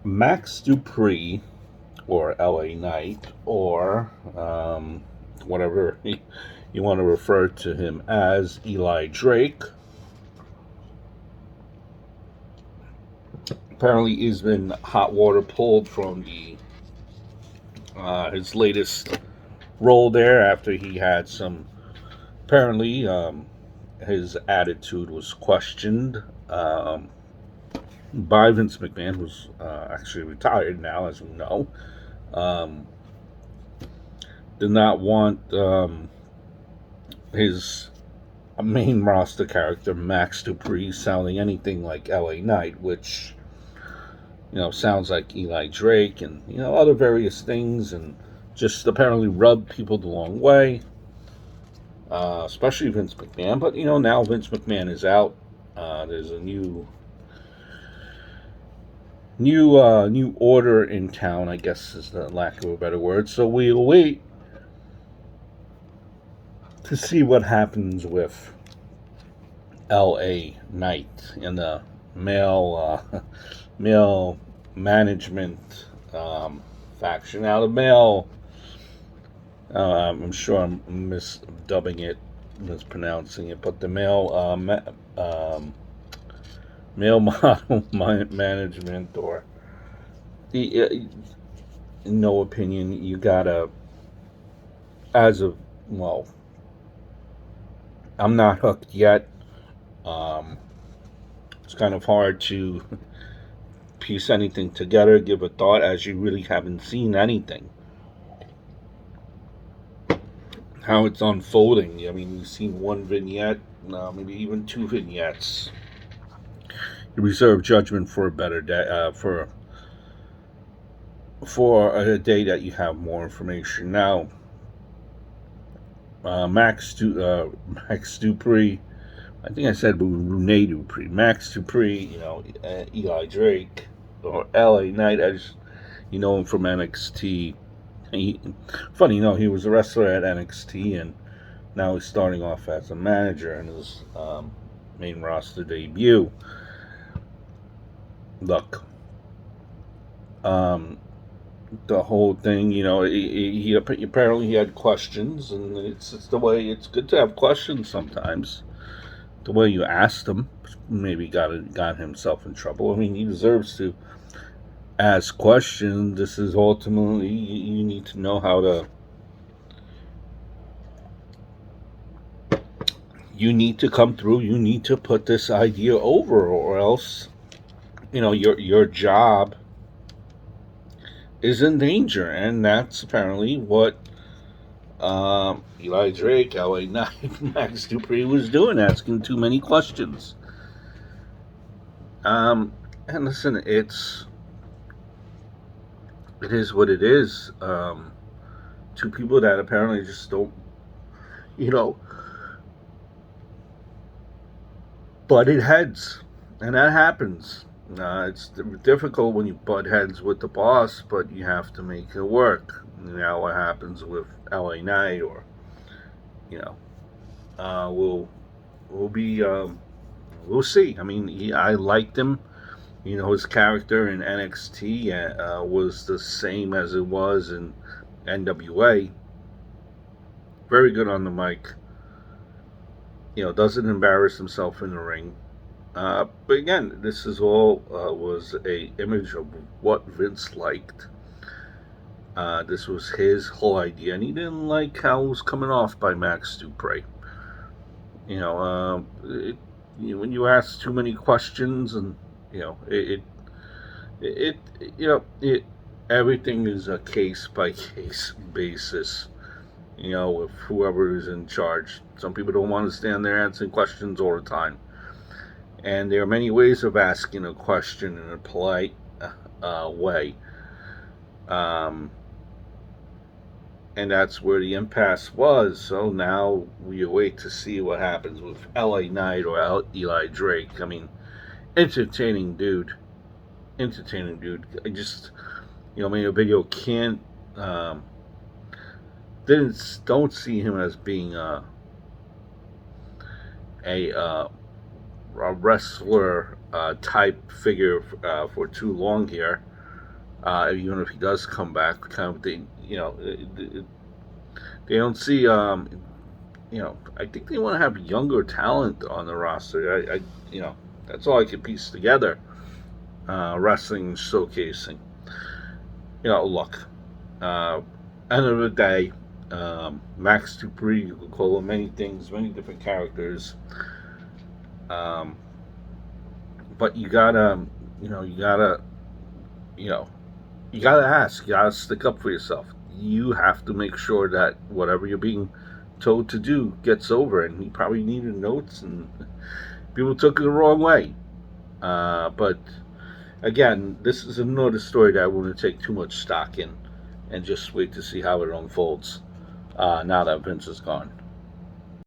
Max Dupri, or LA Knight, or whatever you want to refer to him as, Eli Drake, apparently he's been hot water pulled from the his latest role there after he had some, apparently his attitude was questioned by Vince McMahon, who's actually retired now, as we know. Um, did not want his main roster character, Max Dupri, sounding anything like LA Knight, which, sounds like Eli Drake and, other various things, and just apparently rubbed people the wrong way, especially Vince McMahon. But, now Vince McMahon is out. There's a new order in town, I guess is the lack of a better word. So we'll wait to see what happens with L.A. Knight in the male management faction. Now the male, I'm sure I'm misdubbing it, mispronouncing it, but the male model management, or in no opinion, you gotta, as of, well, I'm not hooked yet. Um, it's kind of hard to piece anything together, give a thought, as you really haven't seen anything. How it's unfolding. I mean, you've seen one vignette, maybe even two vignettes. You reserve judgment for a better day, for a day that you have more information. Now, Max Dupri, I think I said Rene Dupri, Max Dupri, Eli Drake, or LA Knight, as you know him from NXT. Funny, he was a wrestler at NXT, and now he's starting off as a manager in his main roster debut. Look, the whole thing, he apparently he had questions, and it's the way. It's good to have questions sometimes. The way you asked him maybe got himself in trouble. I mean, he deserves to ask questions. This is ultimately, you need to know how to. You need to come through. You need to put this idea over, or else, your job is in danger, and that's apparently what Eli Drake, LA Knight, Max Dupri was doing, asking too many questions. And listen, it is what it is. Two people that apparently just don't, you know, butted heads, and that happens. It's difficult when you butt heads with the boss, but you have to make it work. Now, what happens with LA Knight, or you know, we'll be we'll see. I mean, I liked him. His character in NXT was the same as it was in NWA. Very good on the mic. Doesn't embarrass himself in the ring. But again, this is all was a image of what Vince liked. This was his whole idea, and he didn't like how it was coming off by Max Dupri. When you ask too many questions, and it, everything is a case by case basis. With whoever is in charge. Some people don't want to stand there answering questions all the time. And there are many ways of asking a question in a polite way. And that's where the impasse was. So now we await to see what happens with LA Knight or Eli Drake. I mean, entertaining dude. I just, made a video. Don't see him as being a wrestler type figure for too long here. Even if he does come back, kind of thing. They don't see. I think they want to have younger talent on the roster. That's all I can piece together. Wrestling showcasing. Look. End of the day, Max Dupri. You can call him many things, many different characters. Um, but you know, you gotta ask. You gotta stick up for yourself. You have to make sure that whatever you're being told to do gets over. And he probably needed notes, and people took it the wrong way. But again, this is another story that I wouldn't take too much stock in, and just wait to see how it unfolds. Now that Vince is gone.